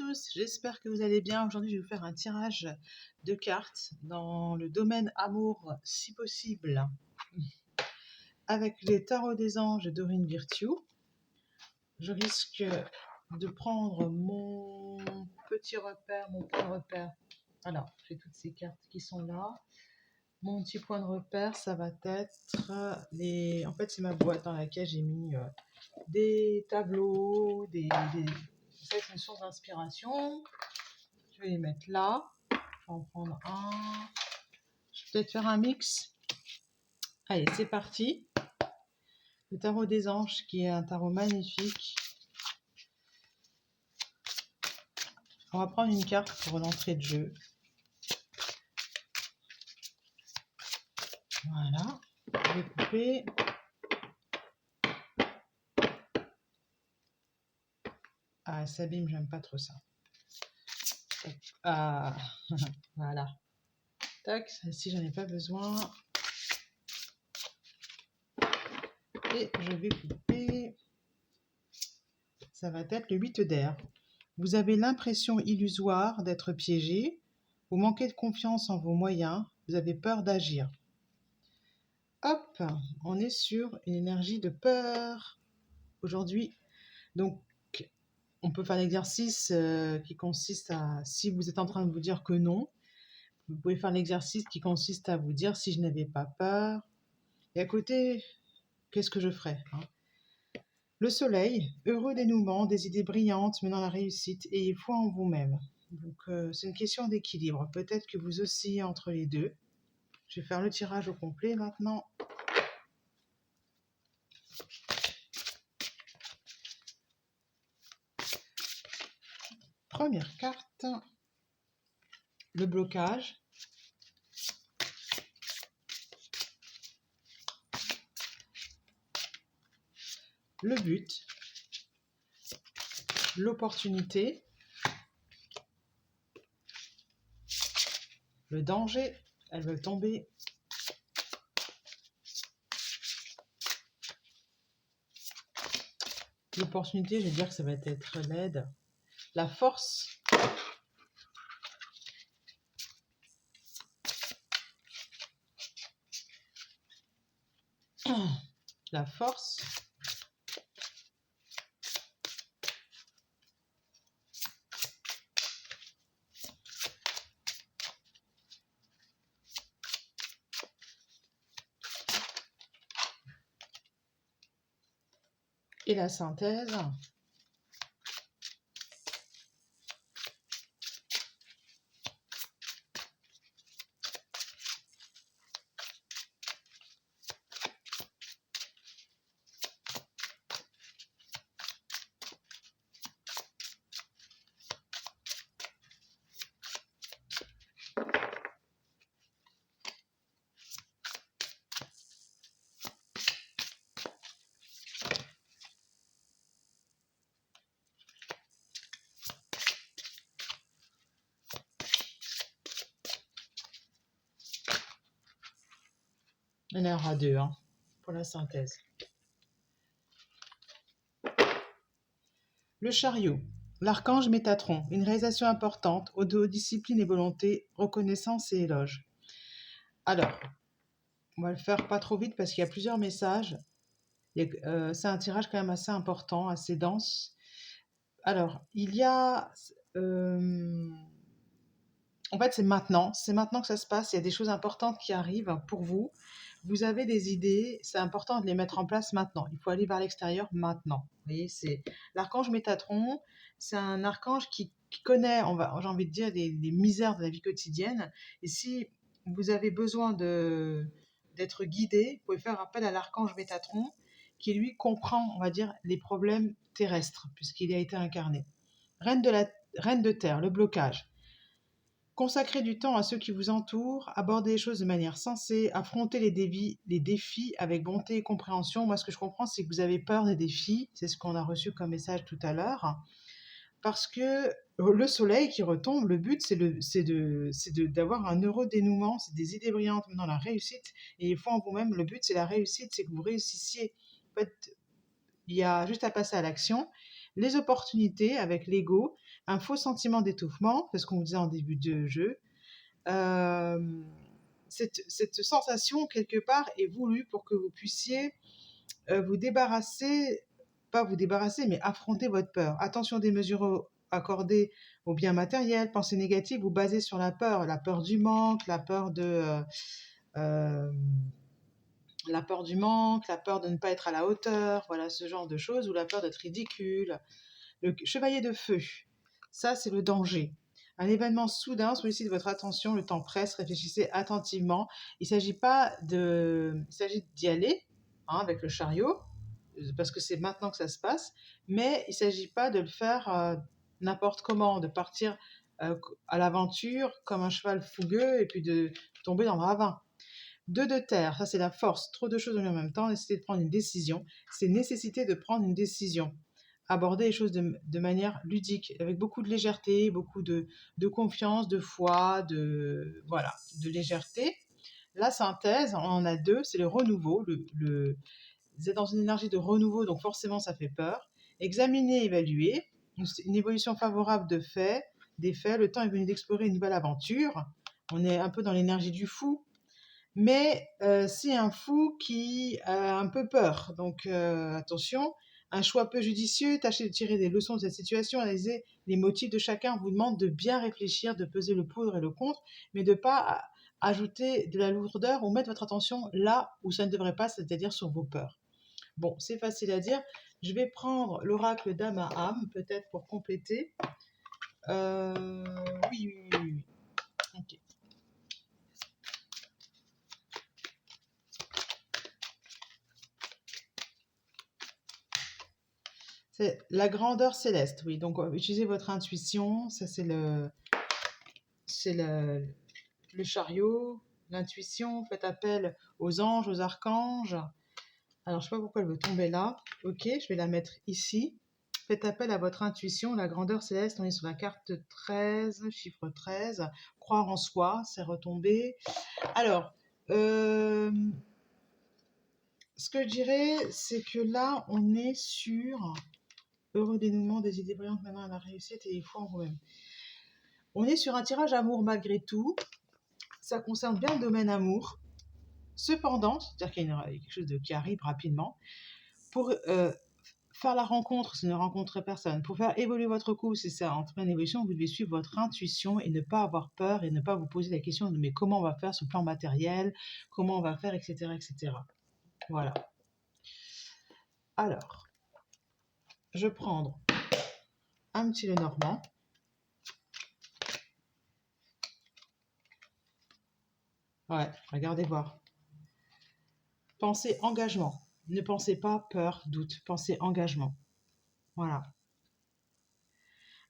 tous, j'espère que vous allez bien. Aujourd'hui, je vais vous faire un tirage de cartes dans le domaine amour, si possible, avec les tarots des anges de Dorine Virtue. Je risque de prendre mon petit repère, mon point de repère. Alors, j'ai toutes ces cartes qui sont là. Mon petit point de repère, ça va être les... En fait, c'est ma boîte dans laquelle j'ai mis des tableaux, ça, c'est une source d'inspiration. Je vais les mettre là. Je vais en prendre un. Je vais peut-être faire un mix. Allez, c'est parti. Le tarot des anges, qui est un tarot magnifique. On va prendre une carte pour l'entrée de jeu. Voilà. Je vais couper. Ah, ça abîme, j'aime pas trop ça. Ah, voilà. Tac, celle-ci, j'en ai pas besoin. Et je vais couper. Ça va être le 8 d'air. Vous avez l'impression illusoire d'être piégé. Vous manquez de confiance en vos moyens. Vous avez peur d'agir. Hop, on est sur une énergie de peur aujourd'hui. Donc, on peut faire l'exercice qui consiste à, si vous êtes en train de vous dire que non, vous pouvez faire l'exercice qui consiste à vous dire si je n'avais pas peur. Et à côté, qu'est-ce que je ferais, hein? Le soleil, heureux dénouement, des idées brillantes menant à la réussite, ayez foi en vous-même. Donc, c'est une question d'équilibre. Peut-être que vous oscillez entre les deux. Je vais faire le tirage au complet maintenant. Première carte, le blocage. Le but, l'opportunité, le danger, elles veulent tomber. L'opportunité, je vais dire que ça va être l'aide. La force, la force, et la synthèse. Il y en aura deux pour la synthèse. Le chariot, l'archange Métatron, une réalisation importante, autodiscipline et volonté, reconnaissance et éloge. Alors, on va le faire pas trop vite parce qu'il y a plusieurs messages. C'est un tirage quand même assez important, assez dense. Alors, il y a... en fait, c'est maintenant que ça se passe. Il y a des choses importantes qui arrivent pour vous. Vous avez des idées, c'est important de les mettre en place maintenant. Il faut aller vers l'extérieur maintenant. Vous voyez, c'est l'archange Métatron. C'est un archange qui connaît, j'ai envie de dire, les misères de la vie quotidienne. Et si vous avez besoin d'être guidé, vous pouvez faire appel à l'archange Métatron, qui lui comprend, on va dire, les problèmes terrestres, puisqu'il a été incarné. Reine de terre, le blocage. Consacrez du temps à ceux qui vous entourent, abordez les choses de manière sensée, affrontez les défis avec bonté et compréhension. Moi, ce que je comprends, c'est que vous avez peur des défis. C'est ce qu'on a reçu comme message tout à l'heure. Parce que le soleil qui retombe, le but, c'est d'avoir un heureux dénouement, c'est des idées brillantes dans la réussite. Et il faut en vous-même, le but, c'est la réussite, c'est que vous réussissiez. En fait, il y a juste à passer à l'action. Les opportunités avec l'ego. un faux sentiment d'étouffement, c'est ce qu'on vous disait en début de jeu. Euh, cette sensation, quelque part, est voulue pour que vous puissiez vous débarrasser, pas vous débarrasser, mais affronter votre peur. Attention des mesures accordées aux biens matériels, pensées négatives, vous basez sur la peur du manque, euh, la peur du manque, la peur de ne pas être à la hauteur, voilà ce genre de choses, ou la peur d'être ridicule. Le chevalier de feu, ça c'est le danger. Un événement soudain sollicite votre attention, le temps presse, réfléchissez attentivement. Il s'agit d'y aller avec le chariot, parce que c'est maintenant que ça se passe, mais il ne s'agit pas de le faire n'importe comment, de partir à l'aventure comme un cheval fougueux et puis de tomber dans le ravin. Deux de terre, ça c'est la force, trop de choses en même temps, nécessité de prendre une décision, c'est nécessité de prendre une décision. Aborder les choses de manière ludique, avec beaucoup de légèreté, beaucoup de confiance, de foi, voilà, de légèreté. La synthèse, on en a deux, c'est le renouveau. Vous êtes dans une énergie de renouveau, donc forcément ça fait peur. Examiner, évaluer, une évolution favorable des faits, le temps est venu d'explorer une nouvelle aventure. On est un peu dans l'énergie du fou, mais c'est un fou qui a un peu peur. Donc attention, un choix peu judicieux, tâchez de tirer des leçons de cette situation, analysez les motifs de chacun. On vous demande de bien réfléchir, de peser le pour et le contre, mais de ne pas ajouter de la lourdeur ou mettre votre attention là où ça ne devrait pas, c'est-à-dire sur vos peurs. Bon, c'est facile à dire. Je vais prendre l'oracle d'âme à âme, peut-être pour compléter. Oui. Ok. C'est la grandeur céleste, oui. Donc, utilisez votre intuition. Ça, c'est le chariot, l'intuition. Faites appel aux anges, aux archanges. Alors, je ne sais pas pourquoi elle veut tomber là. Ok, je vais la mettre ici. Faites appel à votre intuition, la grandeur céleste. On est sur la carte 13, chiffre 13. Croire en soi, c'est retombé. Alors, ce que je dirais, c'est que là, on est sur heureux dénouement, des idées brillantes menant à la réussite et foi en vous-même. On est sur un tirage amour malgré tout. Ça concerne bien le domaine amour. Cependant, c'est-à-dire qu'il y a quelque chose qui arrive rapidement, pour faire la rencontre, c'est ne rencontrer personne. Pour faire évoluer votre couple, c'est ça, en pleine évolution, vous devez suivre votre intuition et ne pas avoir peur et ne pas vous poser la question de mais comment on va faire sur le plan matériel, comment on va faire, etc. etc. Voilà. Alors, je vais prendre un petit Lenormand. Ouais, regardez voir. Pensez engagement. Ne pensez pas peur, doute. Pensez engagement. Voilà.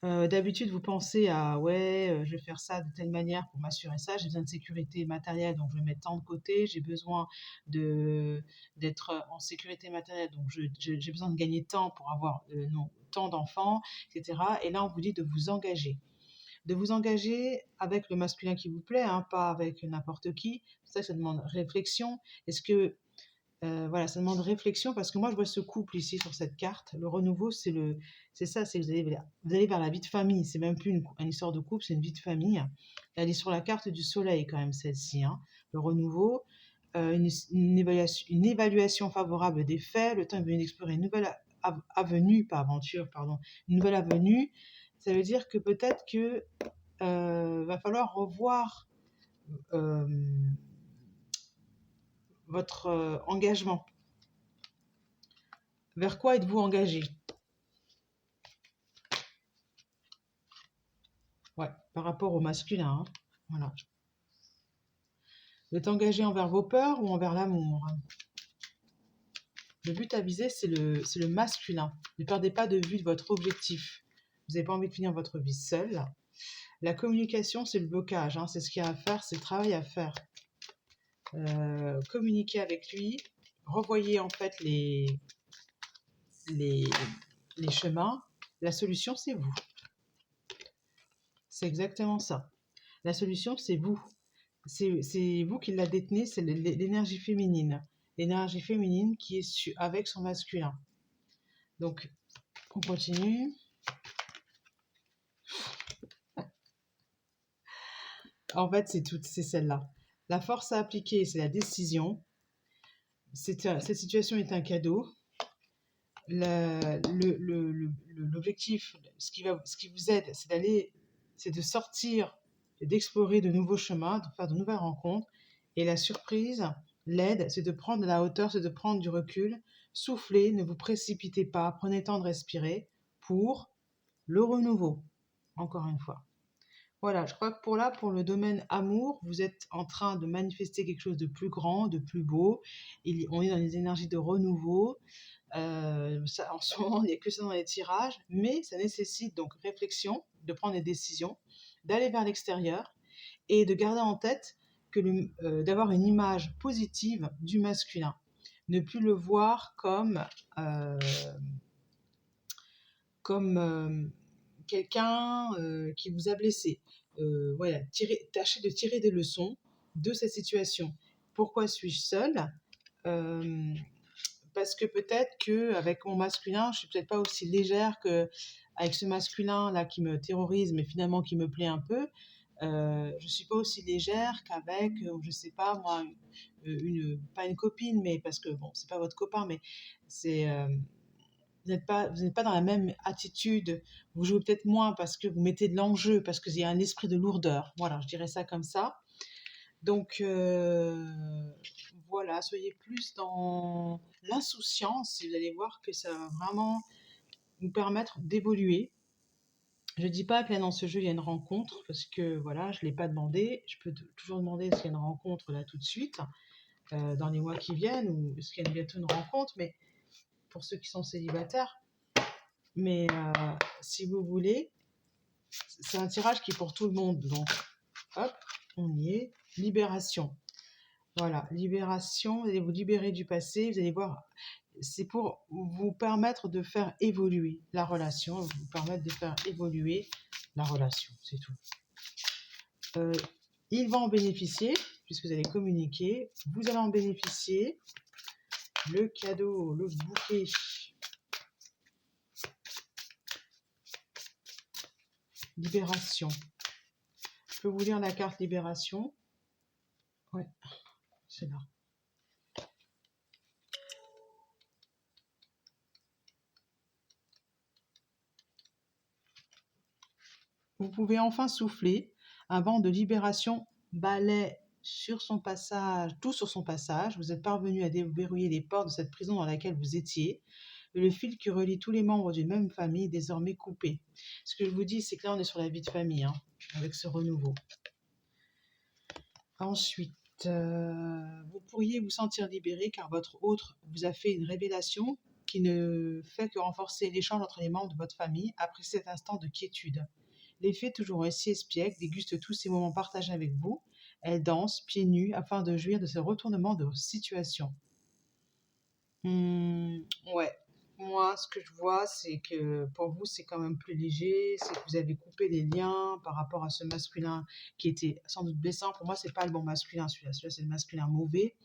D'habitude, vous pensez à ouais, je vais faire ça de telle manière pour m'assurer ça. J'ai besoin de sécurité matérielle, donc je vais mettre tant de côté. J'ai besoin d'être en sécurité matérielle, donc j'ai besoin de gagner tant pour avoir tant d'enfants, etc. Et là, on vous dit de vous engager. De vous engager avec le masculin qui vous plaît, hein, pas avec n'importe qui. Ça demande réflexion. Est-ce que voilà, ça demande réflexion parce que moi je vois ce couple ici sur cette carte. Le renouveau, c'est ça, c'est que vous allez vers la vie de famille. C'est même plus une histoire de couple, c'est une vie de famille. Elle est sur la carte du soleil quand même celle-ci, hein. Le renouveau, une évaluation favorable des faits. Le temps est venu d'explorer une nouvelle avenue, pas aventure, pardon, une nouvelle avenue. Ça veut dire que peut-être que va falloir revoir euh, votre engagement. Vers quoi êtes-vous engagé? Ouais, par rapport au masculin, hein. Voilà. Vous êtes engagé envers vos peurs ou envers l'amour? Le but à viser, c'est le masculin. Ne perdez pas de vue de votre objectif. Vous n'avez pas envie de finir votre vie seul. La communication, c'est le blocage, hein. C'est ce qu'il y a à faire, c'est le travail à faire. Communiquer avec lui, revoyez en fait les chemins. La solution, c'est vous. C'est exactement ça. La solution, c'est vous. C'est vous qui la détenez, c'est l'énergie féminine. L'énergie féminine qui est avec son masculin. Donc, on continue. En fait, c'est celle-là. La force à appliquer, c'est la décision. Cette situation est un cadeau. L'objectif, ce qui vous aide, c'est de sortir, et d'explorer de nouveaux chemins, de faire de nouvelles rencontres. Et la surprise, l'aide, c'est de prendre de la hauteur, c'est de prendre du recul. Soufflez, ne vous précipitez pas, prenez le temps de respirer pour le renouveau. Encore une fois. Voilà, je crois que pour le domaine amour, vous êtes en train de manifester quelque chose de plus grand, de plus beau. On est dans les énergies de renouveau. En ce moment, il n'y a que ça dans les tirages, mais ça nécessite donc réflexion, de prendre des décisions, d'aller vers l'extérieur et de garder en tête d'avoir une image positive du masculin. Ne plus le voir euh, comme quelqu'un qui vous a blessé. Voilà, tâchez de tirer des leçons de cette situation. Pourquoi suis-je seule? Parce que peut-être qu'avec mon masculin, je suis peut-être pas aussi légère qu'avec ce masculin-là qui me terrorise, mais finalement qui me plaît un peu. Je suis pas aussi légère qu'avec, je sais pas moi, pas une copine, mais parce que bon, c'est pas votre copain, mais c'est vous n'êtes pas dans la même attitude. Vous jouez peut-être moins parce que vous mettez de l'enjeu, parce qu'il y a un esprit de lourdeur. Voilà, je dirais ça comme ça. Donc, voilà, soyez plus dans l'insouciance et vous allez voir que ça va vraiment vous permettre d'évoluer. Je ne dis pas que là, dans ce jeu, il y a une rencontre, parce que voilà, je ne l'ai pas demandé. Je peux toujours demander s'il y a une rencontre là tout de suite, dans les mois qui viennent, ou est-ce qu'il y a bientôt une rencontre, mais pour ceux qui sont célibataires. Mais si vous voulez, c'est un tirage qui est pour tout le monde. Donc, hop, on y est. Libération. Voilà, libération, vous allez vous libérer du passé, vous allez voir, c'est pour vous permettre de faire évoluer la relation, vous permettre de faire évoluer la relation, c'est tout. Il va en bénéficier, puisque vous allez communiquer, vous allez en bénéficier, le cadeau, le bouquet, libération. Je peux vous lire la carte libération? Ouais, c'est là. Vous pouvez enfin souffler. Un vent de libération balaie tout sur son passage. Vous êtes parvenu à déverrouiller les portes de cette prison dans laquelle vous étiez. Et le fil qui relie tous les membres d'une même famille est désormais coupé. Ce que je vous dis, c'est que là, on est sur la vie de famille, hein, avec ce renouveau. Ensuite, vous pourriez vous sentir libéré car votre autre vous a fait une révélation qui ne fait que renforcer l'échange entre les membres de votre famille après cet instant de quiétude. Les fées, toujours aussi espiègles, dégustent tous ces moments partagés avec vous. Elles dansent pieds nus afin de jouir de ce retournement de situation. Ouais. Moi, ce que je vois, c'est que pour vous, c'est quand même plus léger. C'est que vous avez coupé les liens par rapport à ce masculin qui était sans doute blessant. Pour moi, c'est pas le bon masculin, celui-là. Celui-là, c'est le masculin mauvais.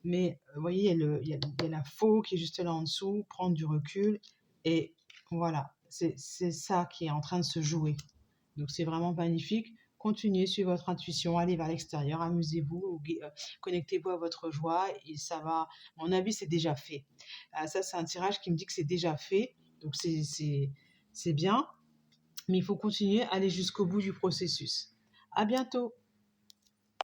Mais vous voyez, il y a la faux qui est juste là en dessous, prendre du recul. Et voilà, c'est ça qui est en train de se jouer. Donc c'est vraiment magnifique. Continuez, suivez votre intuition, allez vers l'extérieur, amusez-vous, connectez-vous à votre joie et ça va. À mon avis, c'est déjà fait. Ça, c'est un tirage qui me dit que c'est déjà fait. Donc c'est bien. Mais il faut continuer, aller jusqu'au bout du processus. À bientôt.